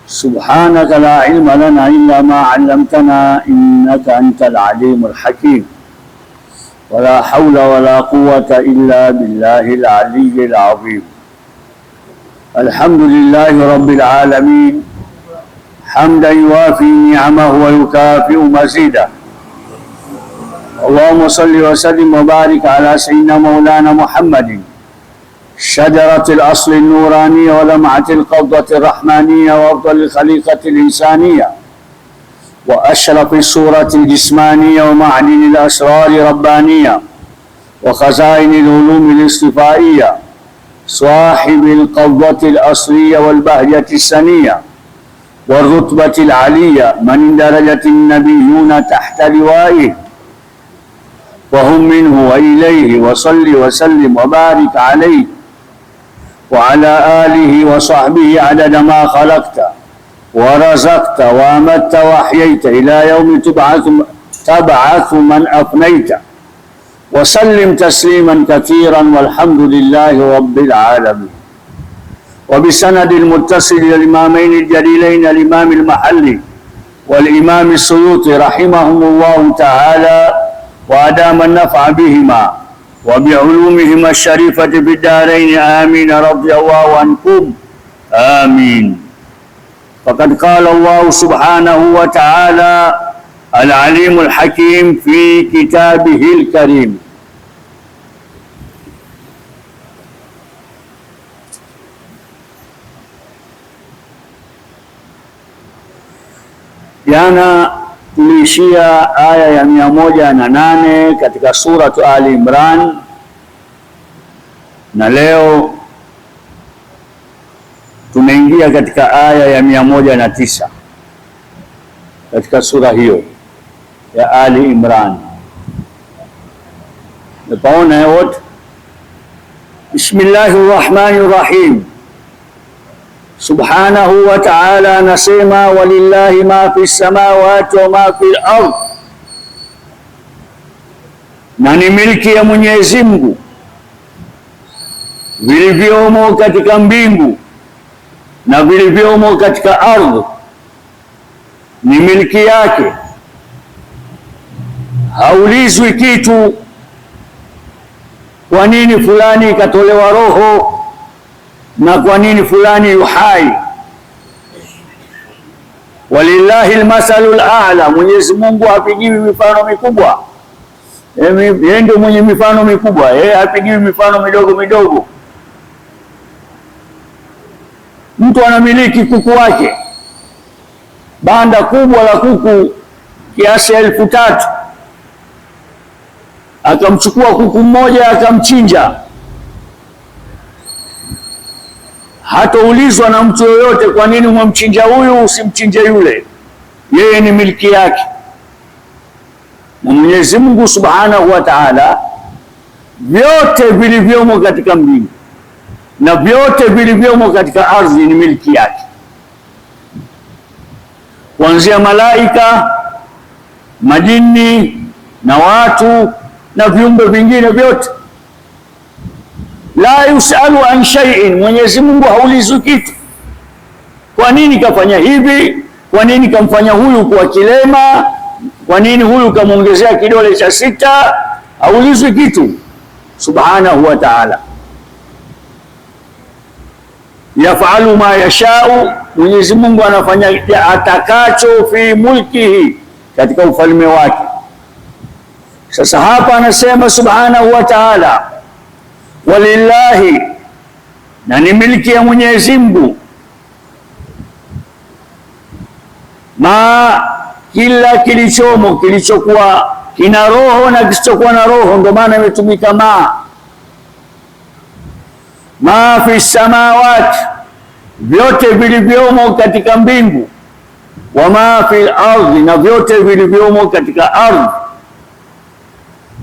سبحانك لا علم لنا إلا ما علمتنا إنك أنت العليم الحكيم ولا حول ولا قوة إلا بالله العلي العظيم. الحمد لله رب العالمين حمدا يوافي نعمه ويكافئ مزيده. اللهم صل وسلم وبارك على سيدنا مولانا محمد شجرة الأصل النورانية ولمعة القبضة الرحمانية وأفضل الخليقة الإنسانية وأشرف الصورة الجسمانية ومعدن الأسرار ربانية وخزائن العلوم الاصطفائية صاحب القبضة الأصلية والبهجة السنية والرتبة العلية من درجة النبيون تحت لوائه وهم منه وإليه وصل وسلم وبارك عليه وعلى آله وصحبه عدد ما خلقت ورزقت وأمت وأحييت إلى يوم تبعث من أفنيت وسلم تسليما كثيرا والحمد لله رب العالمين. وبسند المتصل للإمامين الجليلين الإمام المحلي والإمام السيوطي رحمهم الله تعالى وأدام النفع بهما وبعلومهما الشريفة في الدارين آمين رضي الله عنكم آمين. فقد قال الله سبحانه وتعالى العليم الحكيم في كتابه الكريم: Jana tuliishia aya ya 108 katika suratu Ali Imran, na leo tumeingia katika aya ya 109 katika sura hiyo ya Ali Imran. Napaona wote. Bismillahir Rahmanir Rahim. Subhanahu wa ta'ala anasema walillahi ma fi samawati wa ma fi al-ard, na ni milki ya Mwenyezi Mungu vilivyomo katika mbingu na vilivyomo katika ardhi, ni milki yake. Haulizwi kitu, kwa nini fulani ikatolewa roho na kwa nini fulani yuhai. Walillahi almasalul a'la, Mwenyezi Mungu hapigiwi mifano mikubwa. Yeye ndio mwenye mifano mikubwa, yeye hapigiwi mifano midogo midogo. Mtu anamiliki kuku wake, banda kubwa la kuku kiasi 3,000, akamchukua kuku mmoja akamchinja, hataulizwa na mtu yoyote, kwa nini umemchinja huyu usimchinje yule. Yeye ni milki yake. Na Mwenyezi Mungu Subhanahu wa Ta'ala, vyote vilivyomo katika mbingu na vyote vilivyomo katika ardhi ni milki yake, kuanzia malaika, majini na watu na viumbe vingine vyote. La yusalu an shay'in, Mwenyezi Mungu haulizwi kitu. Kwa nini kafanya hivi? Kwa nini kamfanya huyu kuwa kilema? Kwa nini huyu kamwongezea kidole cha 6? Haulizwi kitu Subhanahu wa Ta'ala. Yafalu ma yashau, Mwenyezi Mungu anafanya atakacho fi mulkihi, katika ufalme wake. Sasa hapa anasema Subhanahu wa Ta'ala walillahi, na ni milki ya Mwenyezi Mungu, ma, kila kilichomo, kilichokuwa kina roho na kisichokuwa na roho, ndio maana imetumika ma fi samawati, vyote vilivyomo katika mbingu, wa ma fi ardhi, na vyote vilivyomo katika ardhi,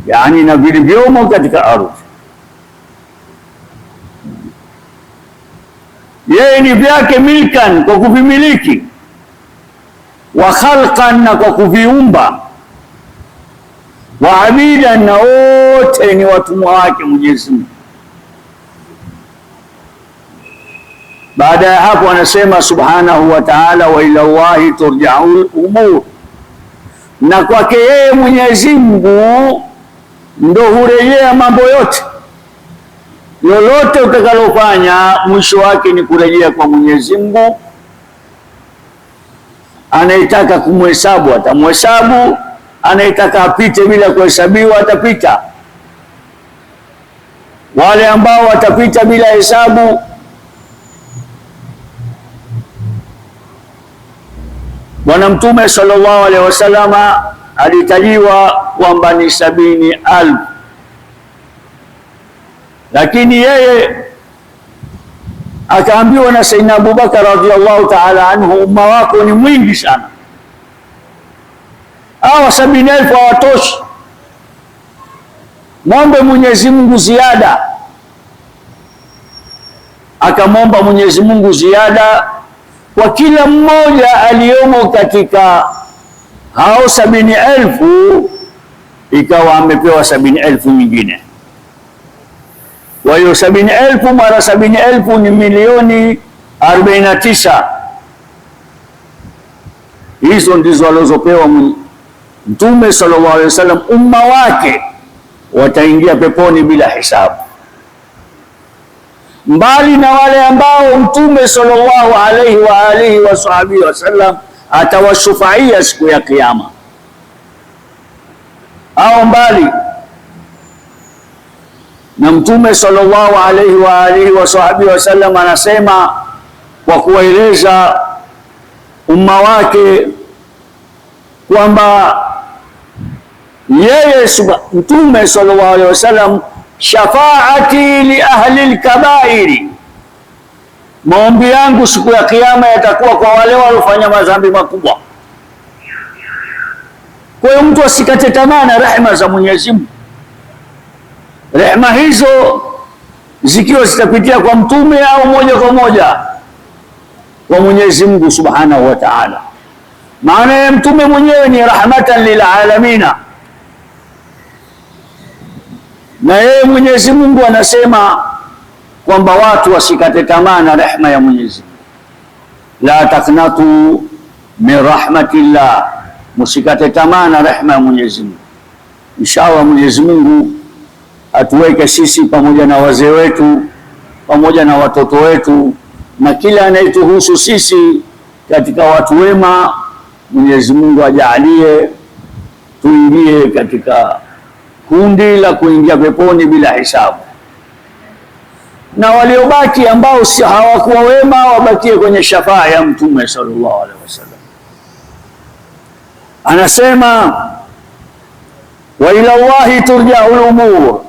yani na vilivyomo katika ardhi. Yeye ni vyake milkan, kwa kuvimiliki, wa khalqan, na kwa kuviumba, wa abidan, na wote ni watumwa wake Mwenyezi Mungu. Baada ya hapo anasema subhanahu wa ta'ala, wa ila Allahi turja'ul umur, na kwake yeye Mwenyezi Mungu ndo hurejea mambo yote. Lolote utakalofanya mwisho wake ni kurejea kwa Mwenyezi Mungu. Anayetaka kumhesabu atamhesabu, anayetaka apite bila kuhesabiwa atapita. Wale ambao watapita bila hesabu, Bwana Mtume sallallahu alaihi wasallama alitajiwa kwamba ni 70,000, lakini yeye akaambiwa na Sayyidina Abubakar radhiyallahu ta'ala anhu, umma wako ni mwingi sana, hawa 70,000 hawatoshi, mwombe Mwenyezi Mungu ziada. Akamwomba Mwenyezi Mungu ziada kwa kila mmoja aliyomo katika hao 70,000, ikawa amepewa 70,000 nyingine. Kwa hiyo 70,000 mara 70,000 ni milioni 49. Hizo ndizo alizopewa Mtume sallallahu alaihi wasallam. Umma wake wataingia peponi bila hisabu, mbali na wale ambao Mtume sallallahu alaihi wa alihi wa sahbihi wasallam atawashufaia siku ya Kiyama, au mbali na Mtume sallallahu alaihi wa alihi wa sahbihi wasallam anasema kwa kueleza umma wake kwamba yeye Mtume sallallahu alaihi wasallam, shafaati li ahli al-kabairi, maombi yangu siku ya Kiyama yatakuwa kwa wale waliofanya madhambi makubwa. Kwa hiyo mtu asikate tamaa na rehema za Mwenyezi Mungu. Rehema hizo zikiwa zitapitia kwa mtume au moja kwa moja kwa Mwenyezi Mungu subhanahu wa ta'ala, maana ya mtume mwenyewe ni rahmatan lil alamina, na yeye Mwenyezi Mungu anasema kwamba watu wasikate tamaa na rehema ya Mwenyezi Mungu. La taqnatu min rahmatillah, musikate tamaa na rehema ya Mwenyezi Mungu. Inshallah Mwenyezi Mungu atuweke sisi pamoja na wazee wetu pamoja na watoto wetu na kila anayetuhusu sisi katika watu wema. Mwenyezi Mungu ajalie tuingie katika kundi la kuingia peponi bila hisabu, na waliobaki ambao si hawakuwa wema wabakie kwenye shafaa ya Mtume sallallahu alaihi wasallam. Anasema wa ila Allahi turja'ul umur,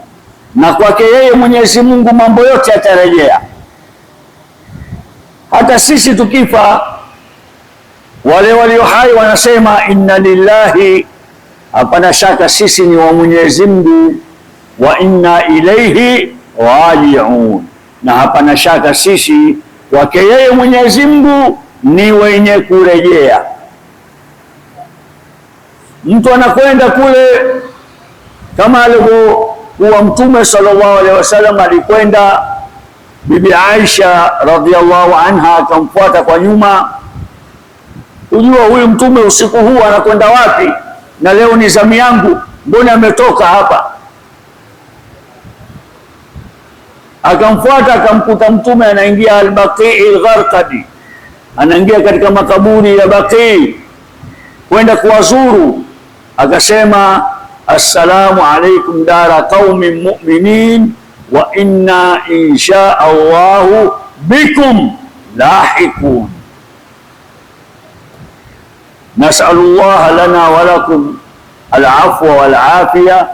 na kwake yeye Mwenyezi Mungu mambo yote yatarejea. Hata sisi tukifa, wale walio hai wanasema inna lillahi, hapana shaka sisi ni wa Mwenyezi Mungu, wa inna ilaihi raji'un, na hapana shaka sisi kwake yeye Mwenyezi Mungu ni wenye kurejea. Mtu anakwenda kule kama alivyokuwa Mtume sallallahu alaihi wasallam alikwenda. Bibi Aisha radhiallahu anha akamfuata kwa nyuma, ujua huyu mtume usiku huu anakwenda wapi, na leo ni zamu yangu, mbona ametoka hapa? Akamfuata akamkuta mtume anaingia al-Baqi al-Gharqadi, anaingia katika makaburi ya Baqi kwenda kuwazuru. Akasema assalamu alaikum dara qaumin mu'minin wa inna insha Allahu bikum lahiqun, nas'alullaha lana wa lakum al-afwa wal afiya,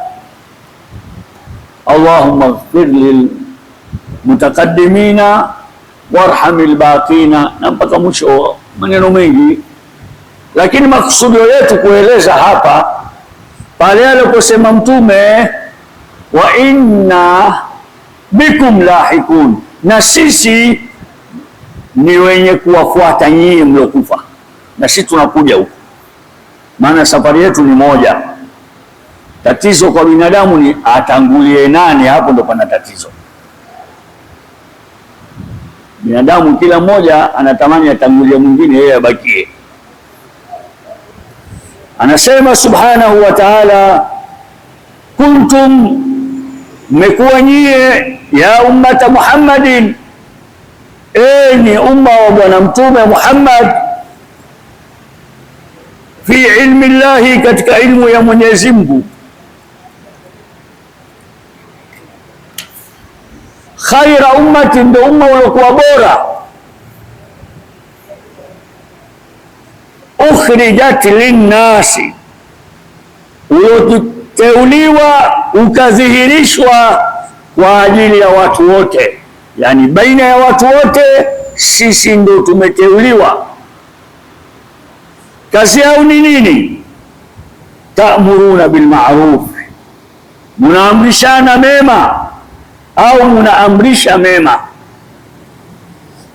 Allahumma ighfir lil mutaqaddimina warhamil baqina, na mpaka mwisho maneno mengi. Lakini makusudio yetu kueleza hapa pale aliposema mtume wa inna bikum lahikun, na sisi ni wenye kuwafuata nyinyi mliokufa, na sisi tunakuja huko, maana safari yetu ni moja. Tatizo kwa binadamu ni atangulie nani, hapo ndo pana tatizo. Binadamu kila mmoja anatamani atangulie mwingine, yeye abakie. Anasema subhanahu wa ta'ala, kuntum, mmekuwa nyie, ya ummata Muhammadin, ni umma wa bwana mtume Muhammad, fi ilmi llahi, katika ilmu ya Mwenyezi Mungu, khaira ummati, ndio umma uliokuwa bora, ukhrijat linnasi, ulioteuliwa ukadhihirishwa kwa ajili ya watu wote, yani baina ya watu wote sisi ndio tumeteuliwa. Kazi yao ni nini? Ta'muruna bil ma'ruf, munaamrishana mema au munaamrisha mema.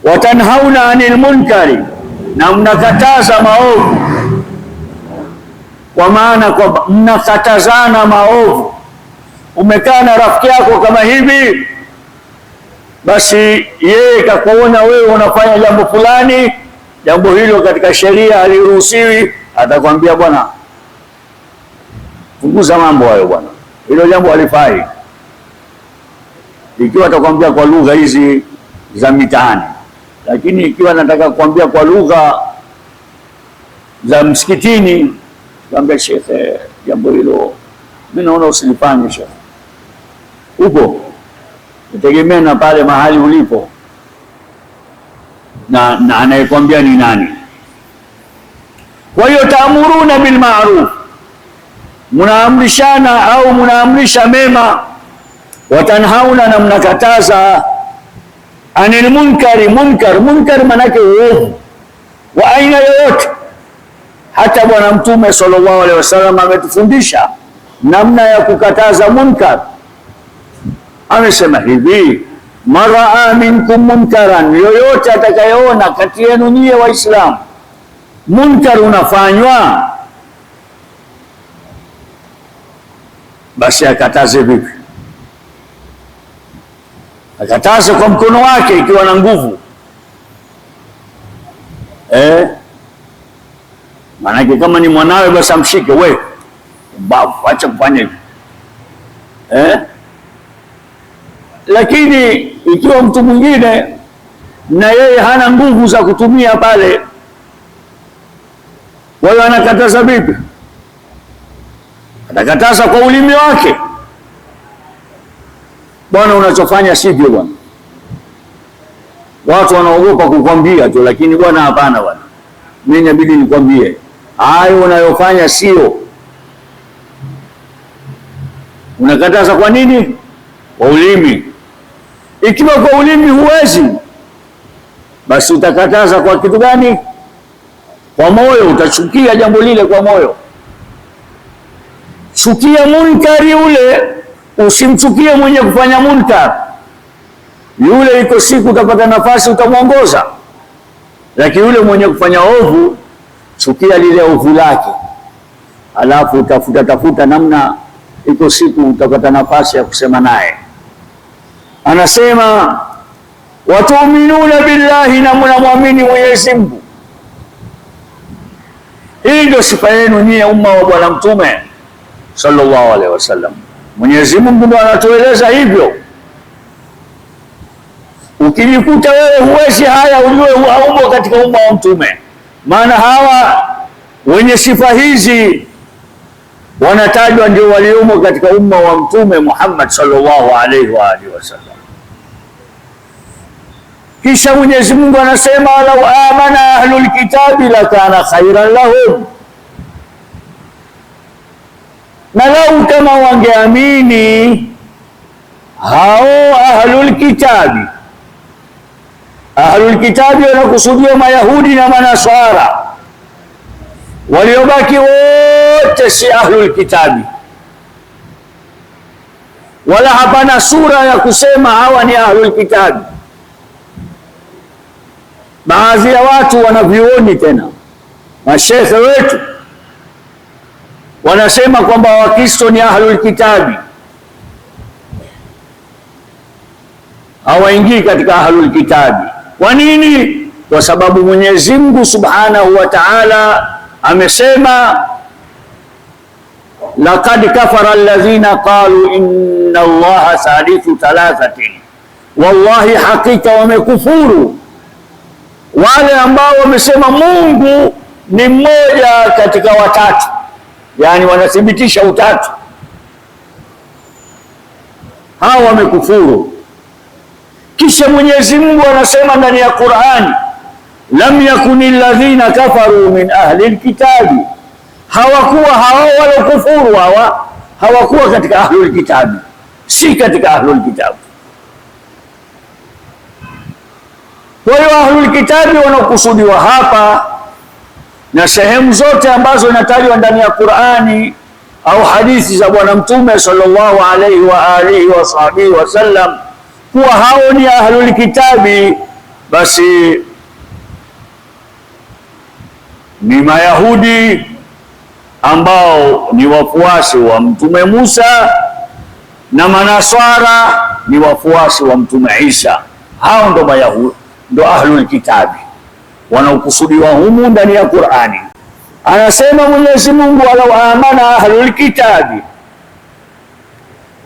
Watanhauna anil munkari, na mnakataza maovu, kwa maana kwa mnakatazana maovu. Umekaa na rafiki yako kama hivi, basi yeye kakuona wewe unafanya jambo fulani, jambo hilo katika sheria haliruhusiwi, atakwambia bwana, punguza mambo hayo bwana, hilo jambo halifai. Ikiwa atakwambia kwa lugha hizi za mitaani, lakini ikiwa nataka kuambia kwa lugha za msikitini, kwambia shekhe, jambo hilo mimi naona usilifanye shekhe. Upo utegemea na pale mahali ulipo na anayekwambia ni nani. Kwa hiyo taamuruna bil ma'ruf, munaamrishana au munaamrisha mema, watanhauna, na mnakataza anil munkari. Munkar manake uovu wa aina yoyote. Hata bwana mtume sallallahu alaihi wasallam ametufundisha namna ya kukataza munkar. Amesema hivi, maraa minkum munkaran, yoyote atakayeona kati yenu nyie Waislamu munkar unafanywa, basi akataze. Vipi? Akataze kwa mkono wake ikiwa na nguvu. Maanake kama ni mwanawe basi amshike, wewe mbavu, acha kufanya hivi. Lakini ikiwa mtu mwingine na yeye hana nguvu za kutumia pale, kwa hiyo anakataza vipi? Anakataza kwa ulimi wake, bwana, unachofanya sivyo bwana. Watu wanaogopa kukwambia tu, lakini bwana, hapana bwana, mimi inabidi nikwambie hayo unayofanya sio. Unakataza kwa nini? Kwa ulimi. Ikiwa kwa ulimi huwezi, basi utakataza kwa kitu gani? Kwa moyo. Utachukia jambo lile kwa moyo. Chukia munkari ule, usimchukie mwenye kufanya munkar. Yule iko siku utapata nafasi utamwongoza, lakini yule mwenye kufanya ovu, chukia lile ovu lake, alafu tafuta namna, iko siku utapata nafasi ya kusema naye. Anasema watuminuna billahi, na mnamwamini Mwenyezi Mungu. Hii ndio sifa yenu nyie umma wa bwana mtume sallallahu alaihi wasallam. Mwenyezi Mungu ndo anatueleza hivyo. Ukijikuta wewe huwezi haya, ujue haumo katika umma wa mtume. Maana hawa wenye sifa hizi wanatajwa ndio waliomo katika umma wa mtume Muhammad sallallahu alaihi wa alihi wasallam. Kisha Mwenyezi Mungu anasema, lau amana ahlul kitabi lakana khairan lahum, na lau kama wangeamini hao ahlul kitabi. Ahlul kitabi wanakusudia Mayahudi na Manaswara, waliobaki wote si ahlul kitabi, wala hapana sura ya kusema hawa ni ahlul kitabi. Baadhi ya watu wanavioni tena, mashekhe wetu wanasema kwamba Wakristo ni ahlul kitabi, hawaingii katika ahlul kitabi. Kwa nini? Kwa sababu Mwenyezi Mungu Subhanahu wa Ta'ala amesema, laqad kafara alladhina qalu inna Allaha thalithu thalathatin, wallahi hakika wamekufuru wale ambao wamesema Mungu ni mmoja katika watatu, yani wanathibitisha utatu. Hao wamekufuru. Kisha Mwenyezi Mungu anasema ndani ya Qur'ani, lam yakunil ladhina kafaru min ahli alkitabi, hawakuwa hao walokufuru hawakuwa katika ahlul kitabi, si katika ahlul kitabi. Kwa hiyo ahlul kitabi wanaokusudiwa hapa na sehemu zote ambazo inatajwa ndani ya Qur'ani au hadithi za Bwana Mtume sallallahu alaihi wa alihi wa sahbihi wasallam kuwa hao ni ahlul kitabi, basi ni Mayahudi ambao ni wafuasi wa Mtume Musa na Manaswara ni wafuasi wa Mtume Isa. Hao ndo Mayahudi, ndo ahlul kitabi wanaokusudiwa humu ndani ya Qur'ani. Anasema Mwenyezi Mungu, walau amana ahlul kitabi,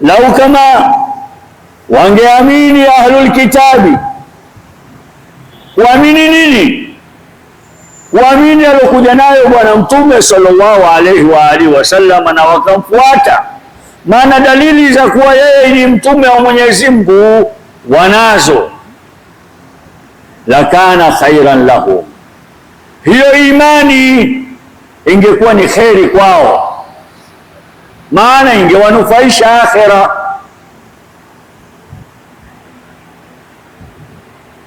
lau kama wangeamini ahlul kitabi. Kuamini nini? Kuamini alokuja nayo Bwana Mtume sallallahu alaihi wa alihi wasallam na wakamfuata, maana dalili za kuwa yeye ni mtume wa Mwenyezi Mungu wanazo. Lakana khairan lahu, hiyo imani ingekuwa ni kheri kwao, maana ingewanufaisha akhera.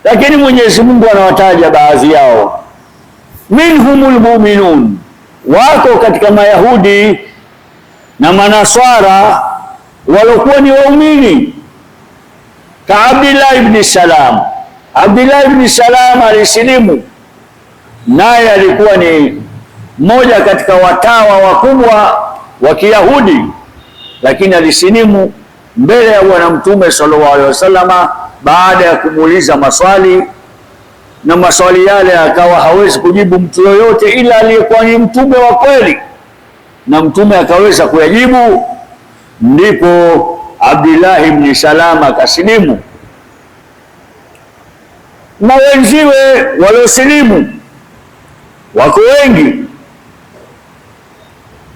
Lakini Mwenyezi Mungu anawataja baadhi yao, minhumul mu'minun, wako katika Mayahudi na Manaswara walokuwa ni waumini, ka Abdullah ibn Salam. Abdullah ibn Salam alisilimu, naye alikuwa ni mmoja katika watawa wakubwa wa Kiyahudi, lakini alisilimu mbele ya Bwana Mtume sallallahu alaihi wasallam baada ya kumuuliza maswali, na maswali yale akawa hawezi kujibu mtu yoyote ila aliyekuwa ni mtume wa kweli, na mtume akaweza kuyajibu. Ndipo Abdullah ibn Salam akasilimu, na wenziwe waliosilimu wako wengi,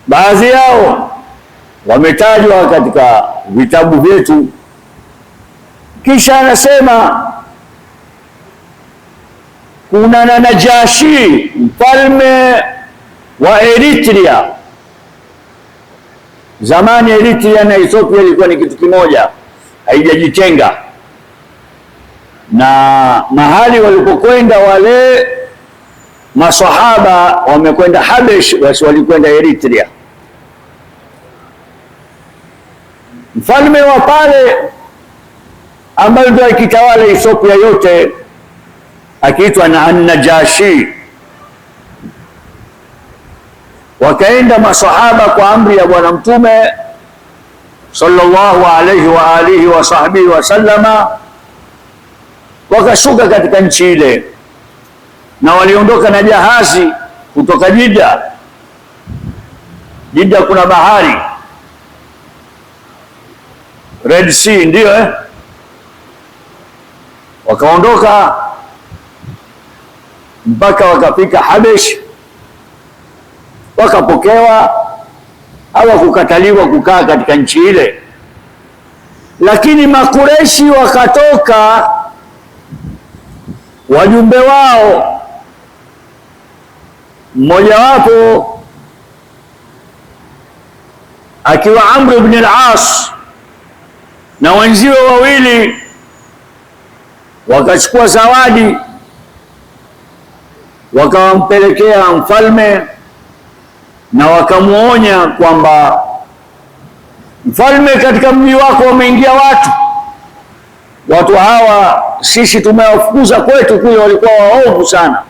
baadhi yao wametajwa katika vitabu vyetu. Kisha anasema kuna na Najashi, mfalme wa Eritrea. Zamani Eritrea na Ethiopia ilikuwa ni kitu kimoja, haijajitenga, na mahali walipokwenda wale maswahaba wamekwenda Habesh, basi walikwenda Eritrea. Mfalme wa pale ambaye ndio akitawala Ethiopia yote akiitwa na Najashi. Wakaenda maswahaba kwa amri ya Bwana Mtume sallallahu alaihi wa alihi wa sahbihi wasallama, wakashuka katika nchi ile, na waliondoka na jahazi kutoka Jidda. Jidda kuna bahari Red Sea, ndio wakaondoka mpaka wakafika Habesh, wakapokewa, hawakukataliwa kukaa katika nchi ile. Lakini Makureshi wakatoka wajumbe wao, mmojawapo akiwa Amr ibn al-As na wenziwe wawili, wakachukua zawadi wakawampelekea mfalme, na wakamuonya kwamba mfalme, katika mji wako wameingia watu hawa, sisi tumewafukuza kwetu kule, walikuwa waovu sana,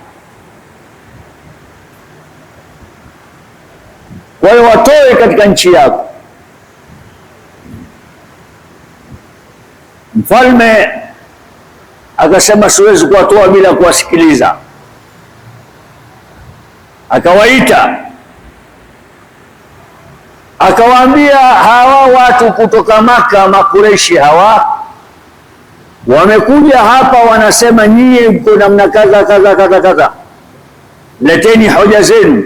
kwa hiyo watoe katika nchi yako. Mfalme akasema siwezi kuwatoa bila kuwasikiliza. Akawaita akawaambia, hawa watu kutoka Maka, Makureishi hawa wamekuja hapa, wanasema nyie mko namna kadha kadha kadha kadha, leteni hoja zenu,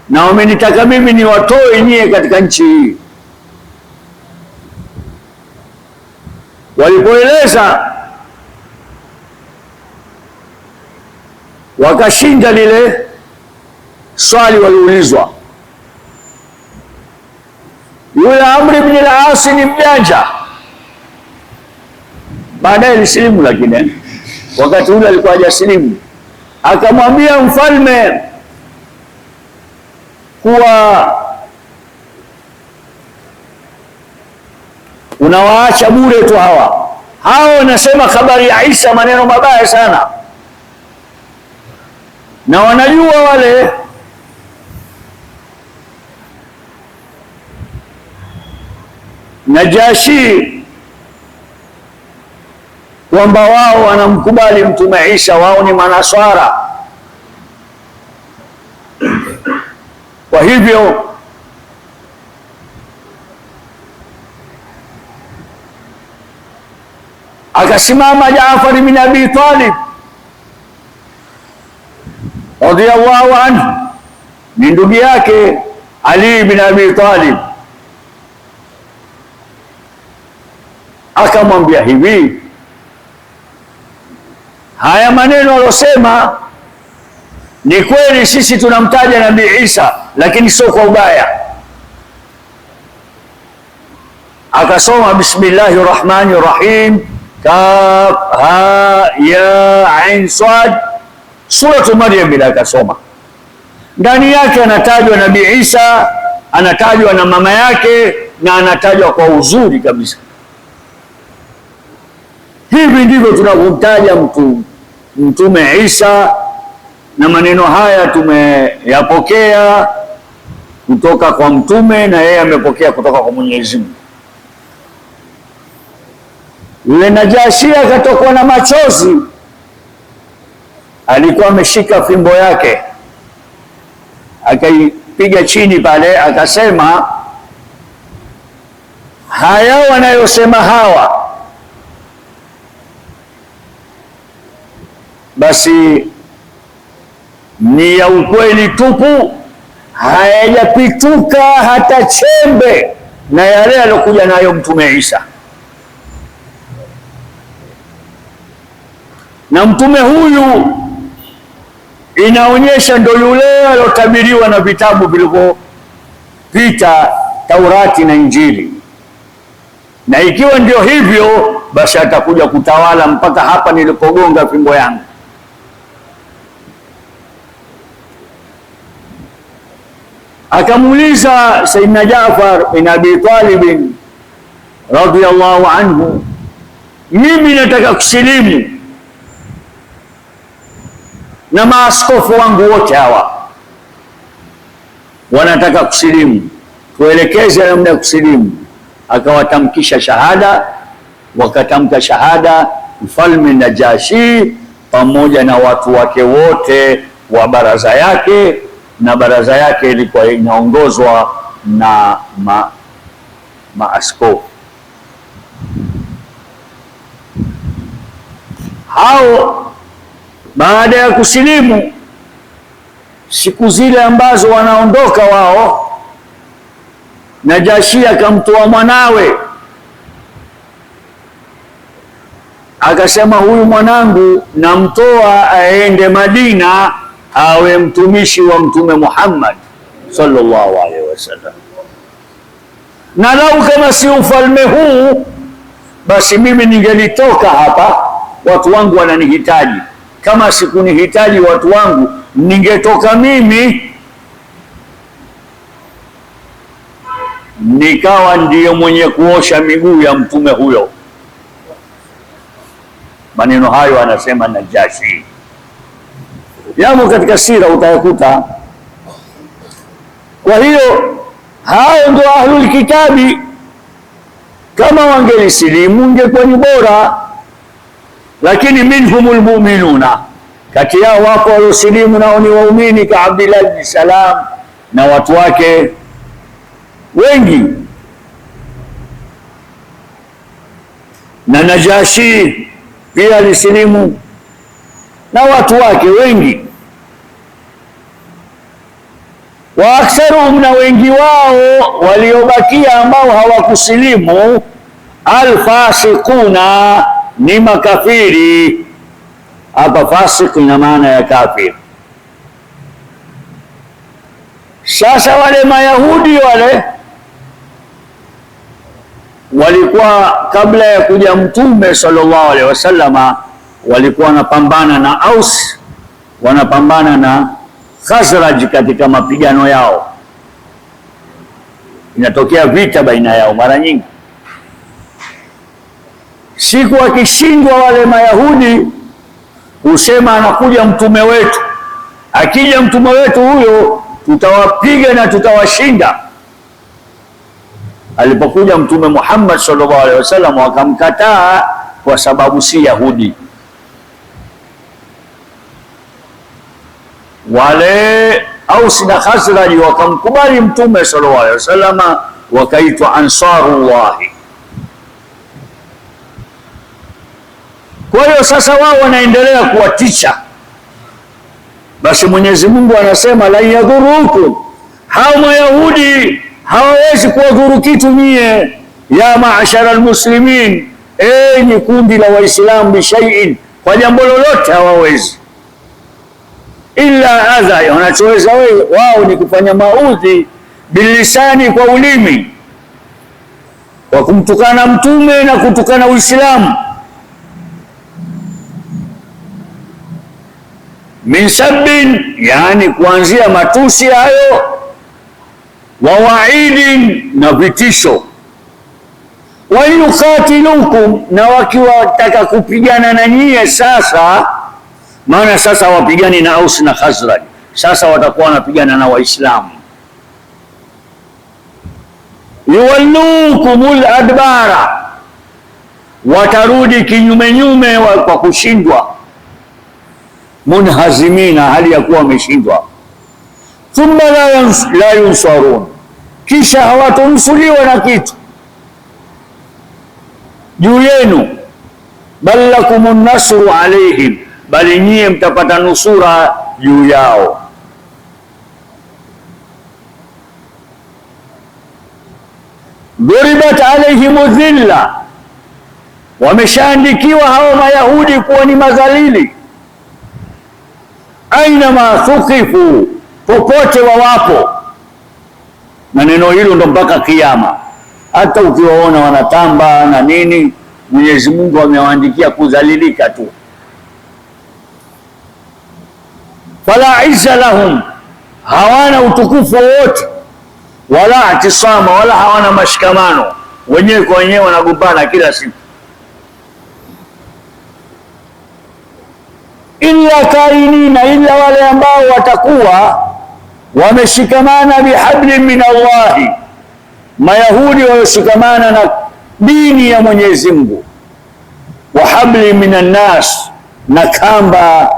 na wamenitaka mimi niwatoe nyie katika nchi hii. Walipoeleza wakashinda lile swali waliulizwa. Yule Amr ibn al-As ni mjanja, baadaye alisilimu, lakini wakati ule alikuwa hajasilimu. Akamwambia mfalme kuwa unawaacha bure tu hao wanasema habari ya Isa maneno mabaya sana, na wanajua wale Najashi kwamba wao wanamkubali Mtume Isa, wao ni Manaswara. Kwa hivyo akasimama Jaafar bin Abi Talib radiyallahu anhu, ni ndugu yake Ali bin Abi Talib, akamwambia hivi, haya maneno alosema ni kweli, sisi tunamtaja Nabii Isa, lakini sio kwa ubaya. Akasoma bismillahir rahmanir rahim, kaf ha ya ain sad, suratu Maryam. Bila akasoma ndani yake anatajwa Nabii Isa, anatajwa na mama yake, na anatajwa kwa uzuri kabisa. Hivi ndivyo tunavyomtaja Mtume Isa, na maneno haya tumeyapokea kutoka kwa mtume na yeye amepokea kutoka kwa Mwenyezi Mungu. Yule Najashi akatokwa na machozi, alikuwa ameshika fimbo yake akaipiga chini pale, akasema, haya wanayosema hawa basi ni ya ukweli tupu, hayajapituka hata chembe na yale aliyokuja nayo Mtume Isa. Na mtume huyu inaonyesha ndo yule aliyotabiriwa na vitabu vilivyopita, Taurati na Injili. Na ikiwa ndio hivyo, basi atakuja kutawala mpaka hapa nilipogonga fimbo yangu. Akamuuliza Sayyidina Jaafar bin Abi Talib radhiyallahu anhu, mimi nataka kusilimu na maaskofu wangu wote hawa wanataka kusilimu, tuelekeze namna ya kusilimu. Akawatamkisha shahada, wakatamka shahada mfalme Najashi pamoja na watu wake wote wa baraza yake, na baraza yake ilikuwa inaongozwa na maaskofu hao. Baada ya kusilimu, siku zile ambazo wanaondoka wao, Najashi akamtoa mwanawe, akasema, huyu mwanangu namtoa aende Madina awe mtumishi wa Mtume Muhammad sallallahu alaihi wasallam, na lau kama si ufalme huu, basi mimi ningelitoka hapa, watu wangu wananihitaji. Kama sikunihitaji watu wangu, ningetoka mimi nikawa ndiyo mwenye kuosha miguu ya mtume huyo. Maneno hayo anasema Najashi, yamo katika sira utayakuta. Kwa hiyo hao ndio ahlul kitabi. Kama wangelisilimu ingekuwa ni bora, lakini minhumul mu'minuna, kati yao wapo waliosilimu nao ni waumini, ka Abdullah bin Salam na watu wake wengi, na Najashi pia alisilimu na watu wake wengi. Wa aktharuhum, na wengi wao waliobakia ambao hawakusilimu, alfasiquna, ni makafiri. Hapa fasik ina maana ya kafir. Sasa wale Mayahudi wale walikuwa kabla ya kuja Mtume sallallahu alaihi wasallama, walikuwa wanapambana na Aus, wanapambana na Khazraj katika mapigano yao, inatokea vita baina yao mara nyingi. Siku wakishindwa wale Mayahudi husema anakuja mtume wetu, akija mtume wetu huyo tutawapiga na tutawashinda. Alipokuja Mtume Muhammad sallallahu alaihi wasallam wakamkataa kwa sababu si Yahudi. Wale Aus na Khazraj wakamkubali Mtume sallallahu alaihi wasallam, wakaitwa Ansarullahi. Kwa hiyo sasa wao wanaendelea kuwatisha. Basi Mwenyezi Mungu anasema la yadhurukum, hao Mayahudi hawawezi kuwadhuru kitu nyie, ya maashara almuslimin, enyi kundi la Waislamu, bishaiin, kwa jambo lolote hawawezi, illa adha, wanachoweza wao ni kufanya maudhi, bilisani, kwa ulimi, kwa kumtukana Mtume na kutukana Uislamu, min sabbin, yani kuanzia matusi hayo, wa waidin, na vitisho, wa yukatilukum, na wakiwataka kupigana na nyie. Sasa maana sasa wapigani na Aus na Khazraj, sasa watakuwa wanapigana na Waislamu. Yuwallukumul adbara, watarudi kinyume nyume kwa kushindwa, munhazimina, hali ya kuwa wameshindwa. Thumma la yunsarun, kisha hawatunsuliwa na kitu juu yenu. Bal lakumun nasru alaihim, bali nyie mtapata nusura juu yao. Duribat alaihimu dhilla, wameshaandikiwa hao Mayahudi kuwa ni madhalili. Ainama thuqifu, popote wawapo. Na neno hilo ndo mpaka kiyama. Hata ukiwaona wanatamba na nini, Mwenyezi Mungu amewaandikia kudhalilika tu. Fala izza lahum, hawana utukufu wowote, wala atisama, wala hawana mashikamano, wenyewe kwa wenyewe wanagombana kila siku. Illa kainina, illa wale ambao watakuwa wameshikamana bihablin min Allahi, Mayahudi walioshikamana na dini ya Mwenyezi Mungu, wa hablin minan nas, na kamba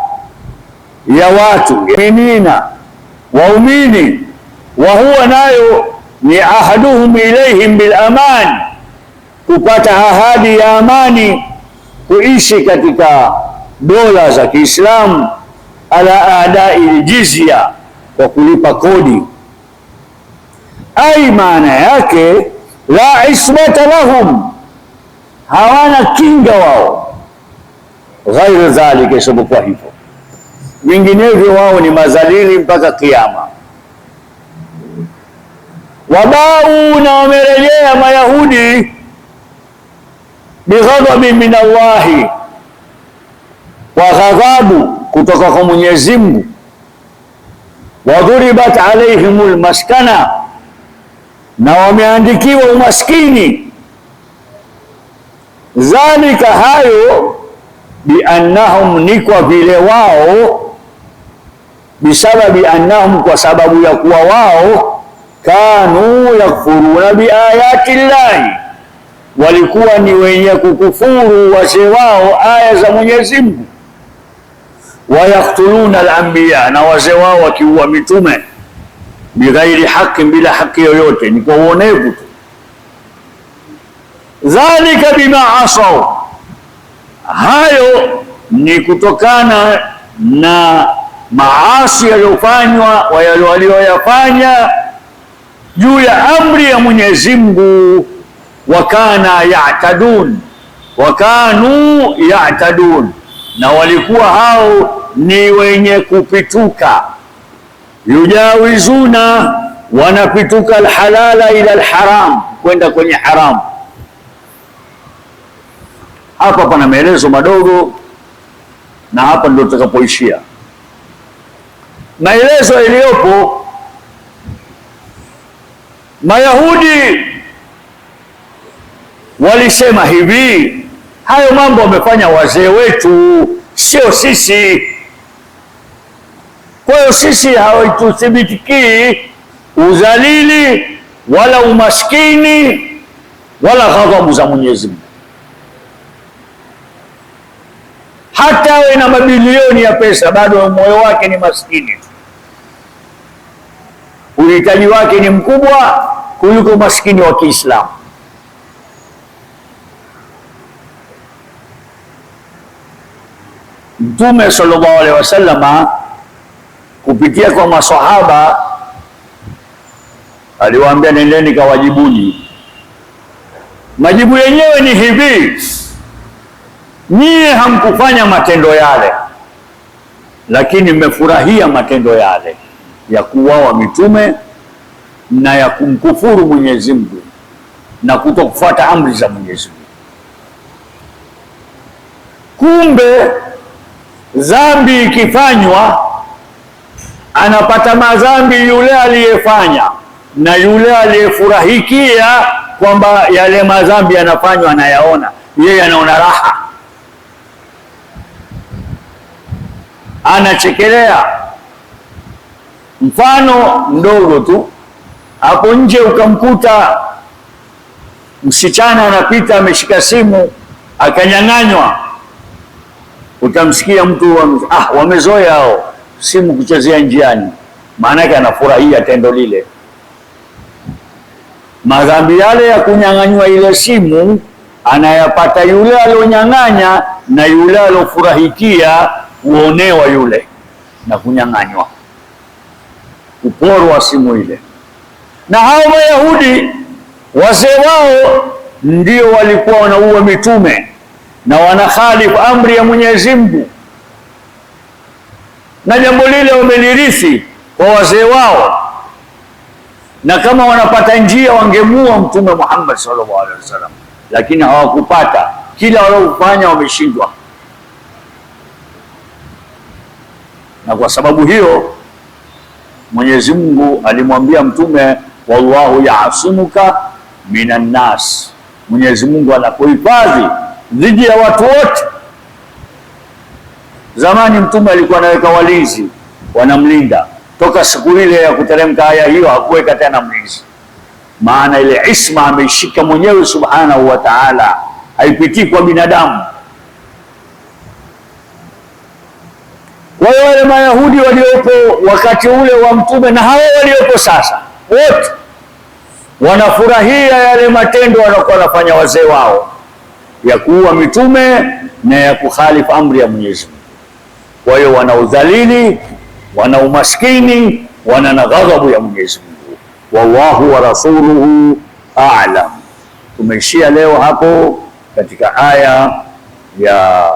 ya watu, minina, waumini, wa huwa nayo ni ahaduhum ilaihim bil aman, kupata ahadi ya amani, kuishi katika dola za Kiislamu, ala adai jizya, kwa kulipa kodi. Ai, maana yake la ismata lahum, hawana kinga wao, ghairu dhalika, isipokuwa hivyo, vinginevyo wao ni madhalili mpaka kiyama. Wabau, na wamerejea Mayahudi, bighadhabin min Allahi, kwa ghadhabu kutoka kwa Mwenyezi Mungu. Wadhuribat alaihimul maskana, na wameandikiwa umaskini. Dhalika, hayo, biannahum, ni kwa vile wao, bisababi annahum, kwa sababu ya kuwa wao, kanu yakfuruna biayati llahi, walikuwa ni wenye kukufuru wazee wao aya za Mwenyezi Mungu. Wayaktuluna al-anbiya, na wazee wao wakiua mitume bighairi haki, bila haki yoyote, ni kwa uonevu tu. Dhalika bima asaw, hayo ni kutokana na maasi yaliyofanywa walioyafanya juu ya amri ya Mwenyezi Mungu. Wakanu ya'tadun, na walikuwa hao ni wenye kupituka. Yujawizuna, wanapituka alhalala ila alharam, kwenda kwenye haramu. Hapa pana maelezo madogo, na hapa ndio tutakapoishia. Maelezo yaliyopo, Mayahudi walisema hivi, hayo mambo wamefanya wazee wetu, sio sisi. Kwa hiyo sisi hawatuthibitiki udhalili wala umaskini wala ghadhabu za Mwenyezi Mungu. Hata awe na mabilioni ya pesa, bado moyo wake ni maskini, uhitaji wake ni mkubwa kuliko maskini wa Kiislamu. Mtume sallallahu alaihi wasallama kupitia kwa maswahaba aliwaambia, nendeni kawajibuni. Majibu yenyewe ni hivi: nyie hamkufanya matendo yale, lakini mmefurahia matendo yale ya kuuawa mitume na ya kumkufuru Mwenyezi Mungu na kutokufuata amri za Mwenyezi Mungu. Kumbe dhambi ikifanywa, anapata madhambi yule aliyefanya na yule aliyefurahikia kwamba yale madhambi yanafanywa, anayaona yeye, anaona raha, anachekelea. Mfano mdogo tu, hapo nje ukamkuta msichana anapita ameshika simu akanyang'anywa, utamsikia mtu wamezoea hao simu kuchezea njiani, maana yake anafurahia tendo lile. Madhambi yale ya kunyang'anywa ile simu anayapata yule alionyang'anya na yule aliofurahikia kuonewa yule na kunyang'anywa, kuporwa simu ile. Na hao Wayahudi wazee wao ndio walikuwa wanaua mitume na wanakhalifu amri ya Mwenyezi Mungu, na jambo lile wamelirithi kwa wazee wao, na kama wanapata njia wangemua Mtume Muhammad sallallahu alaihi wasallam, lakini hawakupata. Kila waliofanya wameshindwa, na kwa sababu hiyo Mwenyezi Mungu alimwambia Mtume, wallahu yaasimuka minan nas, Mwenyezi Mungu anakuhifadhi dhidi ya watu wote. Zamani Mtume alikuwa anaweka walinzi wanamlinda, toka siku ile ya kuteremka aya hiyo hakuweka tena mlinzi, maana ile isma ameishika mwenyewe subhanahu wa ta'ala, haipitii kwa binadamu. Kwa hiyo wale Mayahudi waliopo wakati ule wa Mtume na hao waliopo sasa, wote wanafurahia yale matendo wanakuwa wanafanya wazee wao ya kuua mitume na ya kukhalifu amri ya Mwenyezi Mungu. Kwa hiyo wana udhalili, wana umaskini, wana na ghadhabu ya Mwenyezi Mungu. Wallahu wa rasuluhu a'lam. Tumeishia leo hapo katika aya ya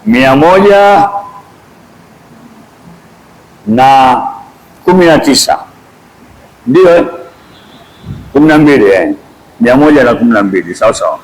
119, ndio 12, 112, sawa sawa.